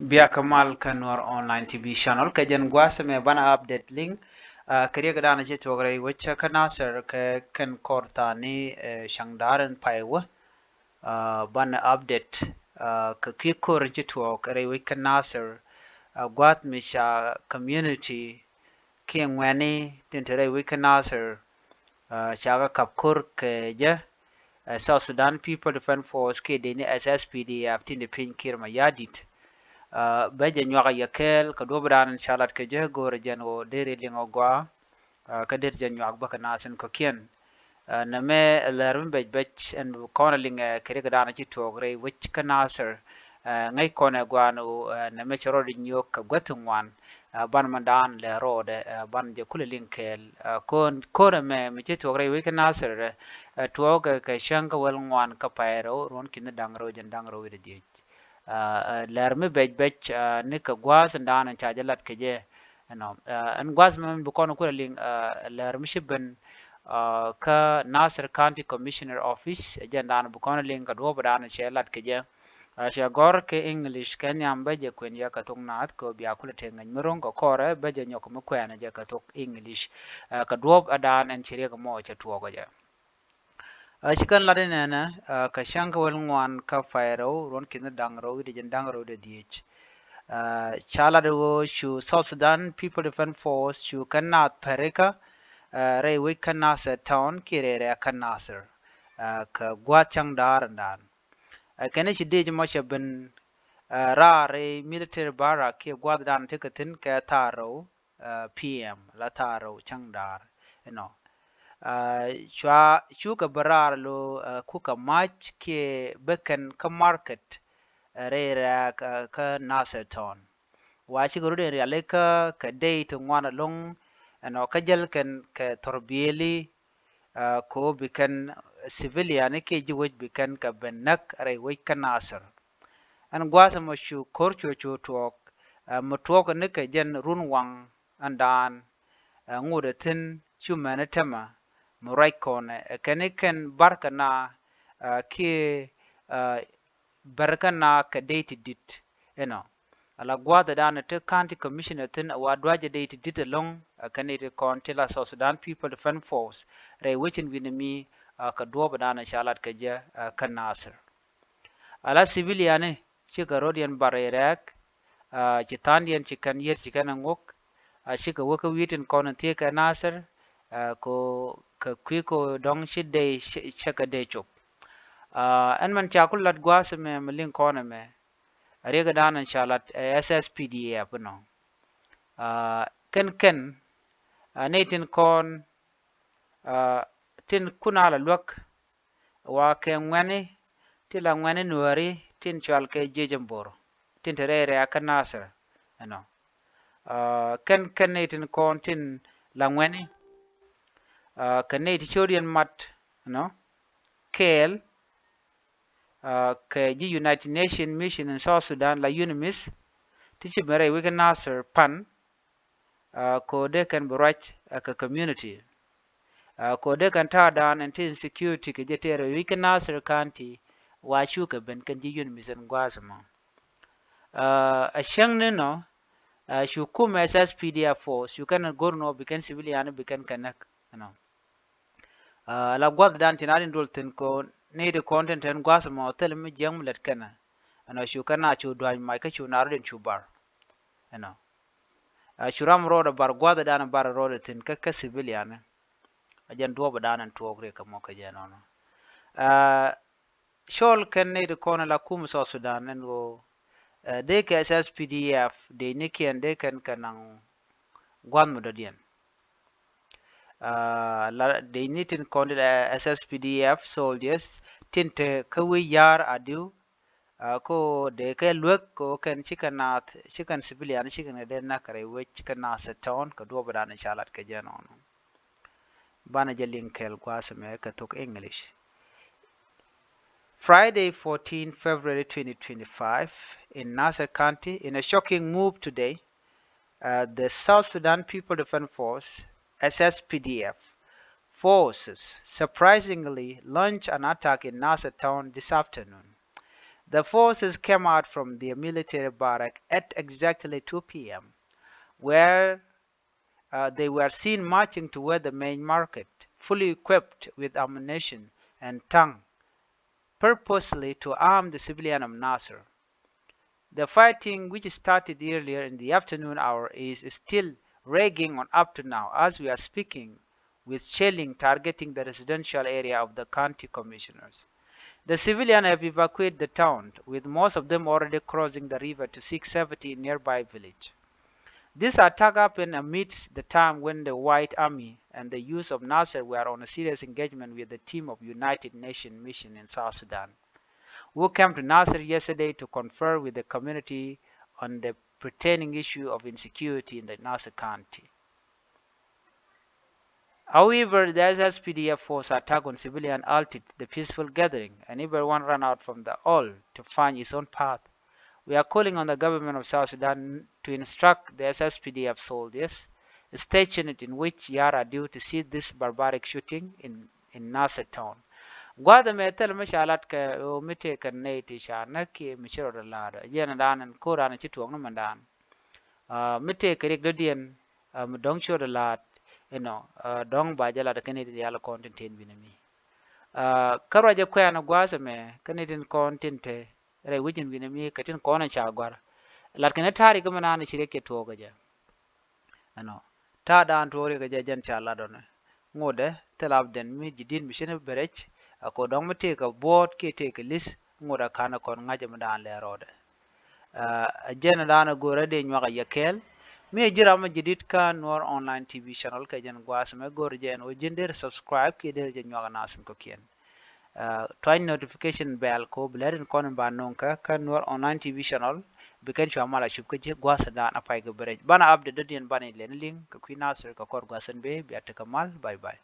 Bia Kamal Kanwar online TV channel kajan gwasame bana update link kariya gadana je togray wacce kana sir ka kan korta ni shangdaran paiwa bana update ka kikor je to kare wi kana sir gwat mi sha community ki ngwani tintere wi kana sir shaga kapkur ke je South Sudan People Defense Force ke deni SSPDF tin de pin kirma yadit beje nywaga yakel ka dobran chalat ke je gore jen o dere lingo gwa ka der jen nywag baka nasen ko kien na me lerun bej en kona linga kere ka dana ci togre wich ka naser ngai kona gwa no na me choro di nyok ka gwetun wan ban mandan le rode ban je kule linkel kona me ci togre wi ka naser tuoga ka shanga wel ngwan ka pairo ron kin dangro jen dangro wi de lermi bej ni ka gwas ndana cha jalat ke je no an gwas men bu kono ko ling lermi shiben ka Nasir County Commissioner Office jandana bu kono ling ka do badana che lat ke je sha gor ke English ken yam beje kwen ya ka thoknath ko bia kula te ngany merong ko kore beje nyok mu kwen je ka thok English ka do adan en chire ko mo cha tuo go je chikan lade nena ka shanka wel ngwan ka fairo ron kin dangro de jen dangro de diech chala de wo shu South Sudan People Defense Force shu kanat pereka re we kanasa town kirere kanasir ka gwachang dar dan kene chi de mo ben ra re military barrack ke gwad dan tikatin ka taro PM la taro changdar you know chwa chuka barar lo kuka mach ke bekan ka market rera ka naseton wa chi guru de ale ka date ngwana long ano ka jel kan ka torbiyeli ko bikan civilian ke jiwaj bikan ka benak re wai ka nasir an gwasa ma shu korcho chu tok ma tok ne ka jen runwang andan ngude tin chu manatama murai kone kaniken barkana ki barkana ka date dit ala gwada dana te county commissioner tin wadwaje date dit along kanite kon tela South Sudan People Defense Force re wichin winimi ka duoba dana shalat ka je kan Nasir ala civilian ci ka rodian barerek ci tandian ci kan yer ci kan ngok ci ka waka witin kon te ka Nasir ko ka kwiko dong shide chaka de chop en man chakul lat gwas me mlin kona me rega dan inshallah SSPDF no ken netin kon tin kunala lwak wa ke ngwane tila ngwane nuari tin chal ke jejembor tin terere akanasir ken netin kon tin la ngwane kane ti chorian mat kel ke ji United Nations mission in South Sudan la UNMISS ti chi mere we kan Nasir pan ko de kan brach ka community ko de kan ta dan and insecurity ke jetere we kan Nasir county wa shu ka ben kan ji UNMISS en gwasama a shang ne no shu kuma SSPDF force shu kan gorno bikan civilian bikan kanak la gwad dan tinadin dolten ko ne de content en gwasa mo tel mi jeng let kana shu kana chu dwan mai ka chu narden chu bar shuram roda bar gwada dan bar roda tin ka civilian ajan do ba dan to ka mo ka jenono shol ken ne de kona la kum so Sudan en go de ka SSPDF de niken de kan kanang gwan mo dodien they need to contact SSPDF soldiers tinte kawi yar adu ko de ke luek ko ken chikan civilian chikan de na kare we chikan na town ka do bada na chalat ke janon bana jelin kel kwasame ka tok English Friday 14 February 2025 in Nasir County in a shocking move today the South Sudan People Defense Force SSPDF forces surprisingly launched an attack in Nasir town this afternoon. The forces came out from their military barrack at exactly 2 p.m., where they were seen marching toward the main market, fully equipped with ammunition and tanks, purposely to arm the civilian of Nasir. The fighting, which started earlier in the afternoon hour, is still raging on up to now as we are speaking, with shelling targeting the residential area of the county commissioners. The civilians have evacuated the town, with most of them already crossing the river to seek safety in nearby village. This attack happened amidst the time when the White Army and the youth of Nasser were on a serious engagement with the team of United Nations mission in South Sudan, who came to Nasser yesterday to confer with the community on the pertaining issue of insecurity in the Nasser County. However, the SSPDF force attack on civilians halted the peaceful gathering, and everyone ran out from the hall to find his own path. We are calling on the government of South Sudan to instruct the SSPDF soldiers stationed in which yard are due to cease this barbaric shooting in Nasser town. Gwada me tel mishalat ka o mite kan ne ti sha na ke mishiro da lada jena danan ko rana ci tuwang man dan mite ka rik dodien mu dong sho da lad dong ba jala da kane da yala content ten binami karwa je kwa na gwasa me kane tin content te re wijin binami katin kona cha gwar lat kana tari ka mana shire ke to ga ja ta dan tori ga jan cha la don ngode telab den mi jidin mishine berech ko dong mi take a board ke take a list ngoda kana kon ngaje mi dan le rode jena dana gore de nywaga yakel mi jira ma jidit ka Nuer online TV channel ka jen gwas me gore jen o jinder subscribe ke de jen nywaga nasin ko kien try notification bell ko blaren kon ba non ka Nuer online TV channel bikan chwa mala chup ke je gwas da na pai go bere bana update den bana len link ka kwina sir ka kor gwasan be bi atakamal bye bye